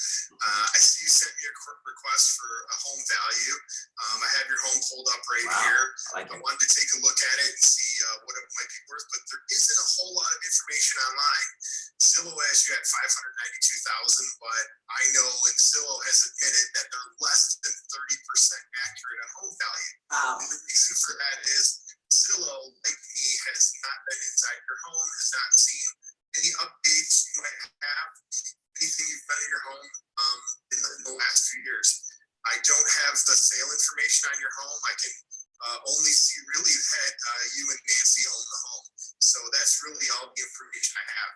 F: I see you sent me a request for a home value. I have your home pulled up right here. I wanted to take a look at it and see what it might be worth, but there isn't a whole lot of information online. Zillow has you at $592,000, but I know and Zillow has admitted that they're less than 30% accurate on home value.
B: Wow.
F: And the reason for that is Zillow, like me, has not been inside your home, has not seen any updates you might have, anything you've done in your home in the last few years. I don't have the sale information on your home. I can only see really that you and Nancy own the home. So that's really all the information I have.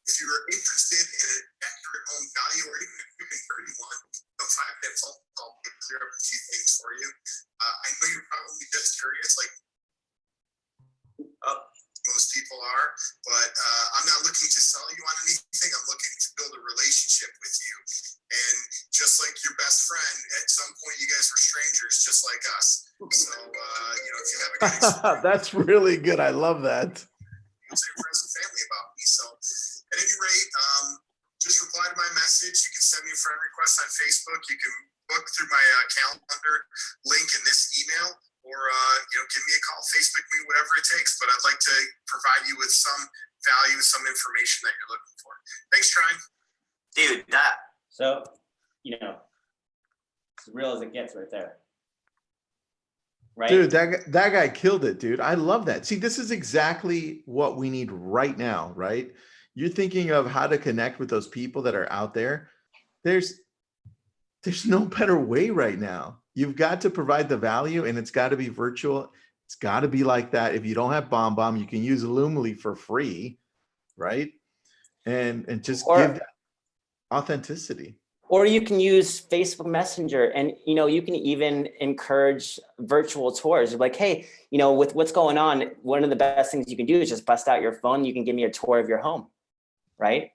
F: If you are interested in an accurate home value or even a quick and dirty one, a 5-minute phone call can clear up a few things for you. I know you're probably just curious, like most people are, but I'm not looking to sell you on anything. I'm looking to build a relationship with you. And just like your best friend, at some point you guys were strangers, just like us. So, if you have a good experience,
A: That's really good. I love that.
F: tell your friends and family about me. So at any rate, just reply to my message. You can send me a friend request on Facebook. You can book through my calendar link in this email, or give me a call, Facebook me, whatever it takes. But I'd like to provide you with some value, some information that you're looking for. Thanks, Trine.
B: Dude, so as real as it gets right there. Right?
A: Dude, that guy killed it, dude. I love that. See, this is exactly what we need right now, right? You're thinking of how to connect with those people that are out there. There's no better way right now. You've got to provide the value, and it's got to be virtual. It's got to be like that. If you don't have BombBomb, you can use Illumely for free, right? And just give that authenticity.
B: Or you can use Facebook Messenger, and you can even encourage virtual tours. You're like, hey, with what's going on, one of the best things you can do is just bust out your phone. You can give me a tour of your home, right?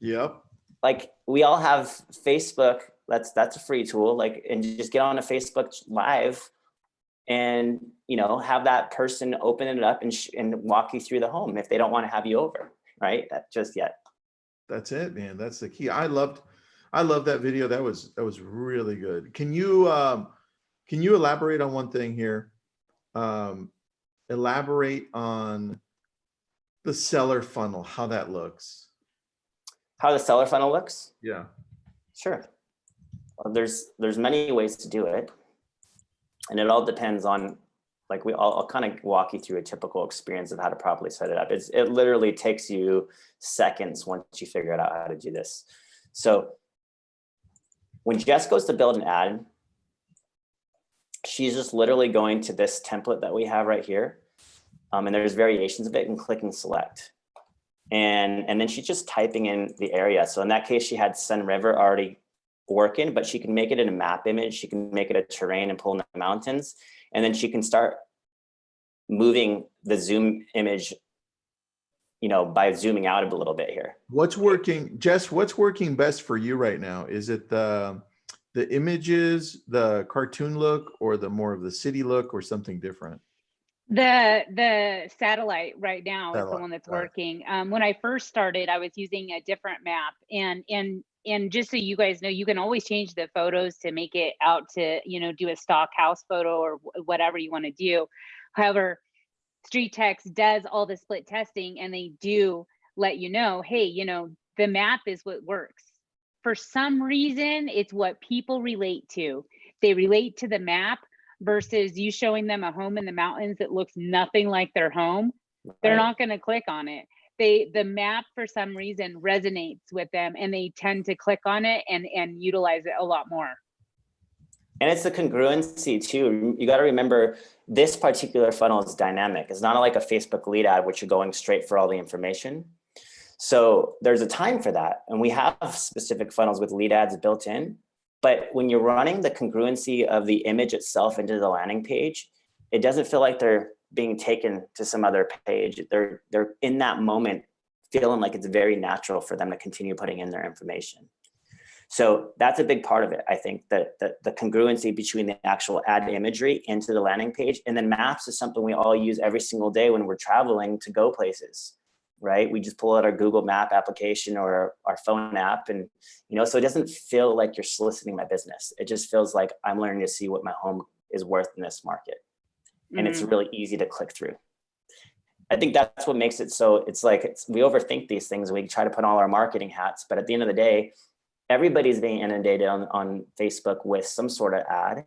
A: Yep.
B: Like we all have Facebook. That's a free tool. Like, and just get on a Facebook Live, and have that person open it up and walk you through the home if they don't want to have you over, right? That just yet.
A: That's it, man. That's the key. I love that video. That was really good. Can you elaborate on one thing here? Elaborate on the seller funnel, how that looks.
B: How the seller funnel looks?
A: Yeah.
B: Sure. Well, there's many ways to do it, and it all depends on, like, I'll kind of walk you through a typical experience of how to properly set it up. It literally takes you seconds once you figure out how to do this. So when Jess goes to build an ad, she's just literally going to this template that we have right here. And there's variations of it, and clicking select. And then she's just typing in the area. So in that case, she had Sun River already working, but she can make it in a map image. She can make it a terrain and pull in the mountains. And then she can start moving the zoom image, by zooming out a little bit here.
A: What's working, Jess, what's working best for you right now? Is it the images, the cartoon look, or the more of the city look, or something different?
C: The satellite right now is the one that's
A: Right.
C: working. When I first started, I was using a different map, and just so you guys know, you can always change the photos to make it out to, do a stock house photo or whatever you want to do. However, StreetText's does all the split testing, and they do let you know, hey, the map is what works. For some reason, it's what people relate to. They relate to the map versus you showing them a home in the mountains that looks nothing like their home. They're not going to click on it. the map for some reason resonates with them, and they tend to click on it and utilize it a lot more.
B: And it's the congruency too. You got to remember this particular funnel is dynamic. It's not like a Facebook lead ad, which you're going straight for all the information. So there's a time for that. And we have specific funnels with lead ads built in. But when you're running the congruency of the image itself into the landing page, it doesn't feel like they're being taken to some other page. They're in that moment feeling like it's very natural for them to continue putting in their information. So that's a big part of it. I think that the congruency between the actual ad imagery into the landing page, and then maps is something we all use every single day when we're traveling to go places, right? We just pull out our Google Map application or our phone app, and so it doesn't feel like you're soliciting my business. It just feels like I'm learning to see what my home is worth in this market. And it's really easy to click through. I think that's what makes it so, we overthink these things. We try to put on all our marketing hats, but at the end of the day, everybody's being inundated on Facebook with some sort of ad.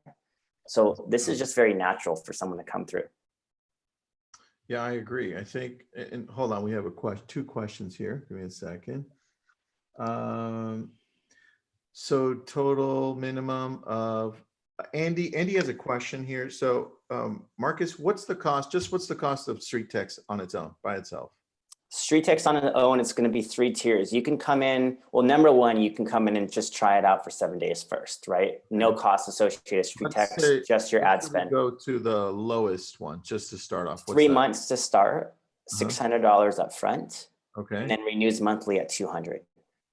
B: So this is just very natural for someone to come through.
A: Yeah, I agree. I think, and hold on, we have two questions here. Give me a second. So total minimum of, Andy has a question here. So Marcus, what's the cost of StreetText on its own, by itself?
B: StreetText on its own, it's going to be 3 tiers. You can come in, well, number one, you can come in and just try it out for 7 days first, right? No cost associated with StreetText, just your ad spend.
A: Go to the lowest one just to start off.
B: 3 months to start, $600 up front.
A: Okay.
B: And then renews monthly at $200.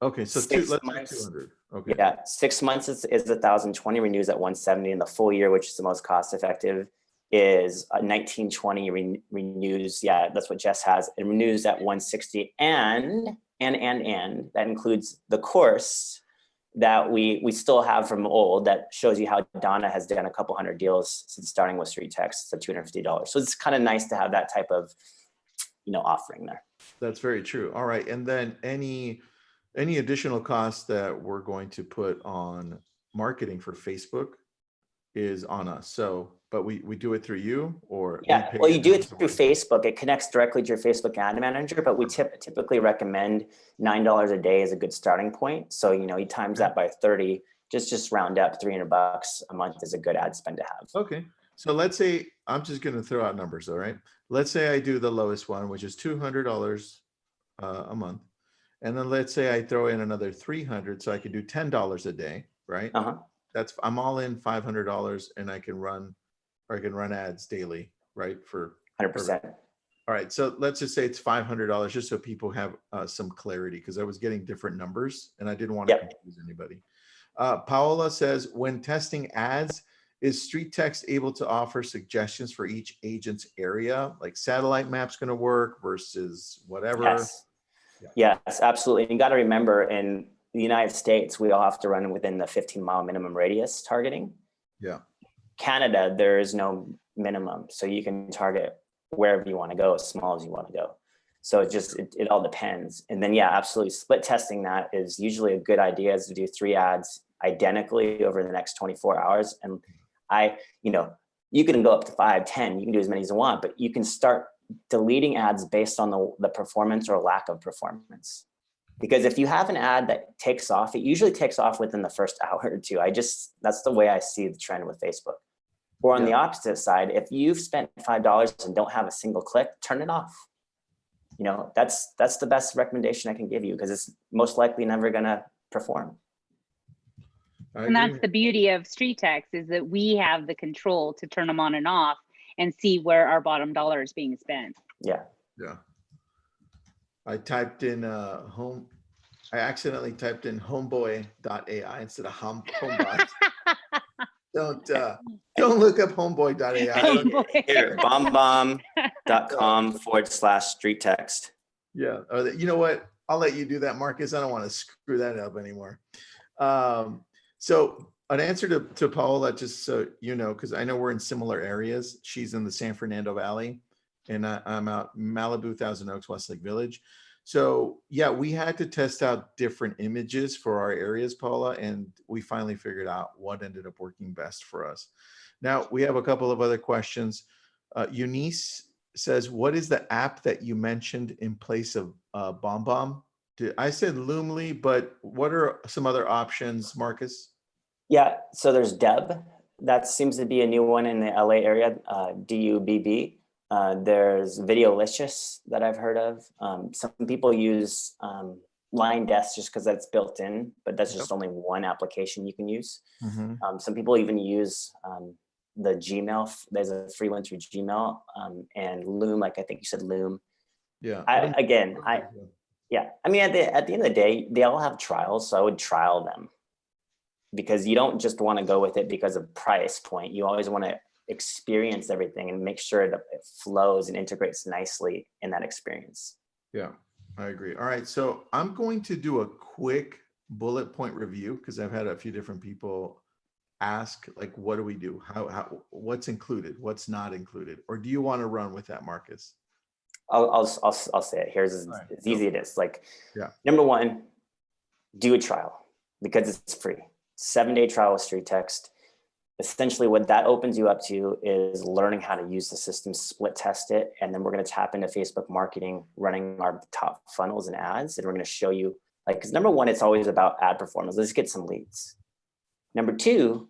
A: Okay, so let's say 200. Okay.
B: Yeah, 6 months is 1,020, renews at 170, and the full year, which is the most cost effective, is 1920 renews. Yeah, that's what Jess has. It renews at 160, and that includes the course that we still have from old that shows you how Donna has done a couple hundred deals since starting with StreetText's at $250. So it's kind of nice to have that type of offering there.
A: That's very true. All right, and then any additional costs that we're going to put on marketing for Facebook is on us. So, but we do it through you, or
B: well, you do it through Facebook. It connects directly to your Facebook ad manager, but we typically recommend $9 a day is a good starting point. So you times that by 30, just round up, $300 a month is a good ad spend to have.
A: Okay, so let's say, I'm just going to throw out numbers, all right? Let's say I do the lowest one, which is $200 a month. And then let's say I throw in another 300, so I can do $10 a day, right? I'm all in $500, and I can run ads daily, right? For
B: 100%.
A: All right, so let's just say it's $500, just so people have some clarity, because I was getting different numbers and I didn't want to confuse anybody. Paola says, when testing ads, is StreetText able to offer suggestions for each agent's area, like satellite maps going to work versus whatever?
B: Yes. Yes, absolutely. You got to remember, in the United States, we all have to run within the 15-mile minimum radius targeting.
A: Yeah.
B: Canada, there is no minimum, so you can target wherever you want to go, as small as you want to go. So it all depends. And then absolutely, split testing that is usually a good idea, is to do 3 ads identically over the next 24 hours. And you can go up to 5, 10, you can do as many as you want, but you can start deleting ads based on the performance or lack of performance. Because if you have an ad that takes off, it usually takes off within the first hour or two. That's the way I see the trend with Facebook. Or on the opposite side, if you've spent $5 and don't have a single click, turn it off. That's the best recommendation I can give you, because it's most likely never going to perform.
C: And that's the beauty of StreetText, is that we have the control to turn them on and off and see where our bottom dollar is being spent.
A: Yeah. I typed in I accidentally typed in homeboy.ai instead of homebot. Don't look up homeboy.ai.
B: Here, bombbomb.com/StreetText.
A: Yeah. You know what? I'll let you do that, Marcus. I don't want to screw that up anymore. So an answer to Paola, just so you know, because I know we're in similar areas. She's in the San Fernando Valley, and I'm out Malibu, Thousand Oaks, Westlake Village. So we had to test out different images for our areas, Paula, and we finally figured out what ended up working best for us. Now we have a couple of other questions. Eunice says, what is the app that you mentioned in place of BombBomb? I said Loomly, but what are some other options, Marcus?
B: Yeah, so there's Deb. That seems to be a new one in the LA area, DUBB. There's Videolicious that I've heard of. Some people use Line Desk just because that's built in, but that's just only one application you can use. Some people even use the Gmail. There's a free one through Gmail, and Loom, like I think you said Loom.
A: Yeah.
B: Yeah. I mean, at the end of the day, they all have trials, so I would trial them, because you don't just want to go with it because of price point. You always want to experience everything and make sure that it flows and integrates nicely in that experience.
A: Yeah, I agree. All right, so I'm going to do a quick bullet point review because I've had a few different people ask, like, what do we do? How what's included? What's not included? Or do you want to run with that, Marcus?
B: I'll say it. Here's as easy it is. Like, number one, do a trial because it's free. 7-day trial with StreetText. Essentially what that opens you up to is learning how to use the system, split test it, and then we're going to tap into Facebook marketing, running our top funnels and ads, and we're going to show you, like, because number one, it's always about ad performance. Let's get some leads. Number two,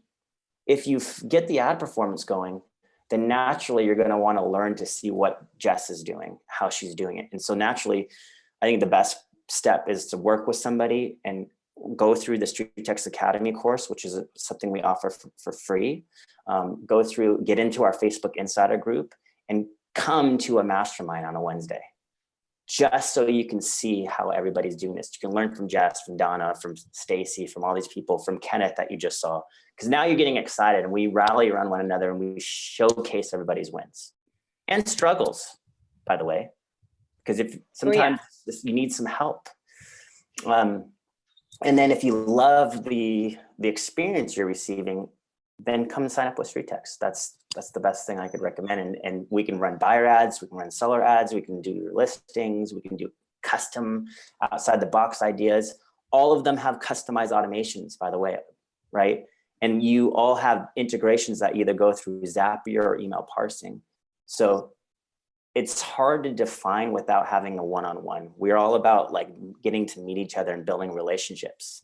B: if you get the ad performance going, then naturally you're going to want to learn to see what Jess is doing, how she's doing it. And so naturally, I think the best step is to work with somebody and go through the StreetText's Academy course, which is something we offer for free. Get into our Facebook Insider group and come to a mastermind on a Wednesday, just so you can see how everybody's doing this. You can learn from Jess, from Donna, from Stacy, from all these people, from Kenneth that you just saw, because now you're getting excited and we rally around one another and we showcase everybody's wins and struggles, by the way, because if sometimes you need some help. And then if you love the experience you're receiving, then come and sign up with StreetText. That's the best thing I could recommend. And we can run buyer ads, we can run seller ads, we can do your listings, we can do custom outside the box ideas. All of them have customized automations, by the way, right? And you all have integrations that either go through Zapier or email parsing. So it's hard to define without having a one-on-one. We're all about like getting to meet each other and building relationships.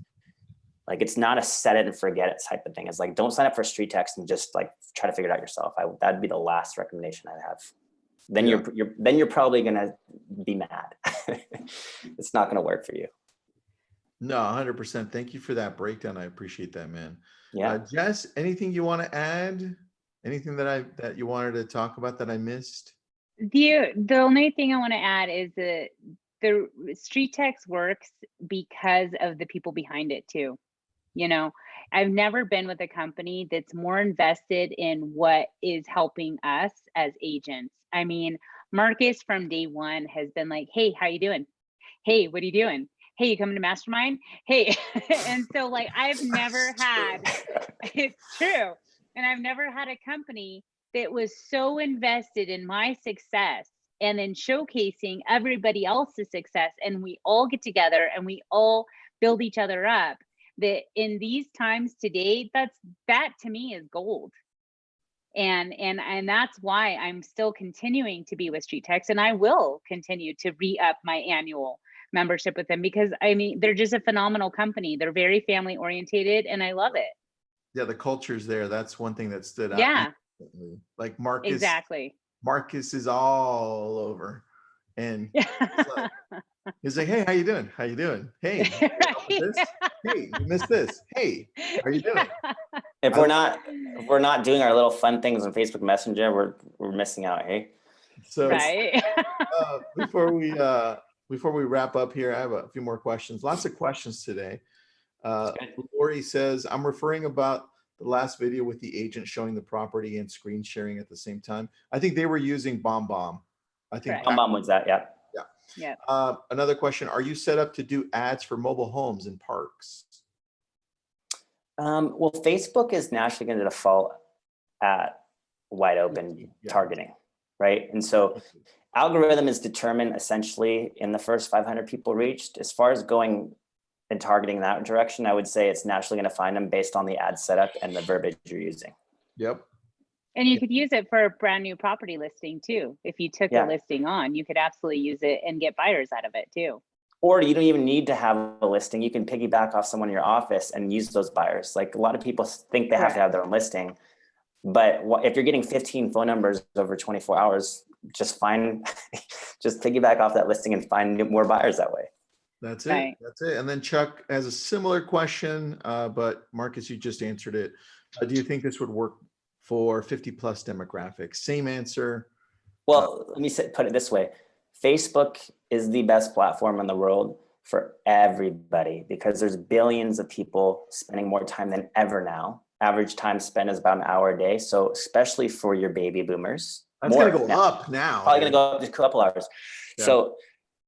B: Like, it's not a set it and forget it type of thing. It's like, don't sign up for StreetText and just like try to figure it out yourself. That'd be the last recommendation I'd have. Then you're probably gonna be mad. It's not gonna work for you.
A: No, 100%. Thank you for that breakdown. I appreciate that, man.
B: Yeah.
A: Jess, anything you want to add? Anything that you wanted to talk about that I missed?
C: The only thing I want to add is that the StreetText works because of the people behind it too. You know, I've never been with a company that's more invested in what is helping us as agents. I mean, Marcus from day one has been like, hey, how you doing? Hey, what are you doing? Hey, you coming to mastermind? Hey. And so like, I've never had, it's true. And I've never had a company that was so invested in my success and in showcasing everybody else's success. And we all get together and we all build each other up. That in these times today, that to me is gold. And that's why I'm still continuing to be with StreetText, and I will continue to re-up my annual membership with them, because I mean, they're just a phenomenal company. They're very family orientated and I love it.
A: Yeah, the culture's there. That's one thing that stood out.
C: Yeah,
A: like Marcus.
C: Exactly.
A: Marcus is all over, and he's like, "Hey, how you doing? How you doing? Hey, this? Hey, you missed this. Hey, how you doing?"
B: If we're not doing our little fun things on Facebook Messenger, we're missing out, hey?
A: So
C: right.
A: before we wrap up here, I have a few more questions. Lots of questions today. Lori says, I'm referring about the last video with the agent showing the property and screen sharing at the same time. I think they were using BombBomb. I think
B: BombBomb was that, yeah.
C: Yeah.
A: Another question, are you set up to do ads for mobile homes in parks?
B: Well, Facebook is naturally going to default at wide open targeting, right? And so algorithm is determined essentially in the first 500 people reached. As far as going and targeting in that direction, I would say it's naturally going to find them based on the ad setup and the verbiage you're using.
A: Yep.
C: And you could use it for a brand new property listing too. If you took
B: Yeah.
C: a listing on, you could absolutely use it and get buyers out of it too.
B: Or you don't even need to have a listing. You can piggyback off someone in your office and use those buyers. Like a lot of people think they have to have their own listing, but if you're getting 15 phone numbers over 24 hours, just piggyback off that listing and find more buyers that way.
A: That's it.
C: Right.
A: That's it. And then Chuck has a similar question, but Marcus, you just answered it. Do you think this would work for 50 plus demographics? Same answer.
B: Well, let me put it this way. Facebook is the best platform in the world for everybody because there's billions of people spending more time than ever now. Average time spent is about an hour a day. So especially for your baby boomers.
A: That's going to go up now.
B: Probably going to go up just a couple hours.
A: Yeah.
B: So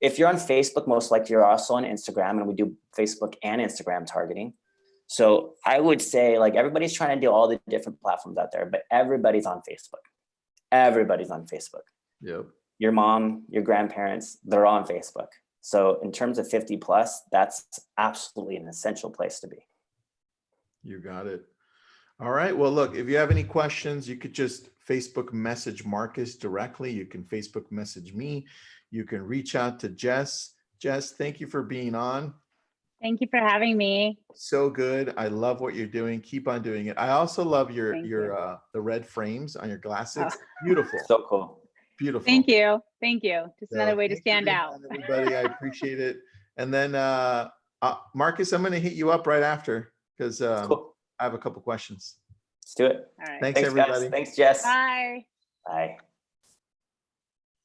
B: if you're on Facebook, most likely you're also on Instagram, and we do Facebook and Instagram targeting. So I would say like everybody's trying to do all the different platforms out there, but everybody's on Facebook. Everybody's on Facebook.
A: Yep.
B: Your mom, your grandparents, they're on Facebook. So in terms of 50 plus, that's absolutely an essential place to be.
A: You got it. All right. Well, look, if you have any questions, you could just Facebook message Marcus directly. You can Facebook message me. You can reach out to Jess. Jess, thank you for being on.
C: Thank you for having me.
A: So good. I love what you're doing. Keep on doing it. I also love your
C: Thank
A: the red frames on your glasses.
C: Oh.
A: Beautiful.
B: So cool.
A: Beautiful.
C: Thank you. Thank you. Just
A: So
C: another way to
A: thanks for
C: stand
A: being
C: out.
A: on, everybody, I appreciate it. And then Marcus, I'm going to hit you up right after because
B: Cool.
A: I have a couple questions.
B: Let's do it.
C: All right.
A: Thanks
B: Thanks,
A: everybody.
B: guys. Thanks, Jess.
C: Bye.
B: Bye.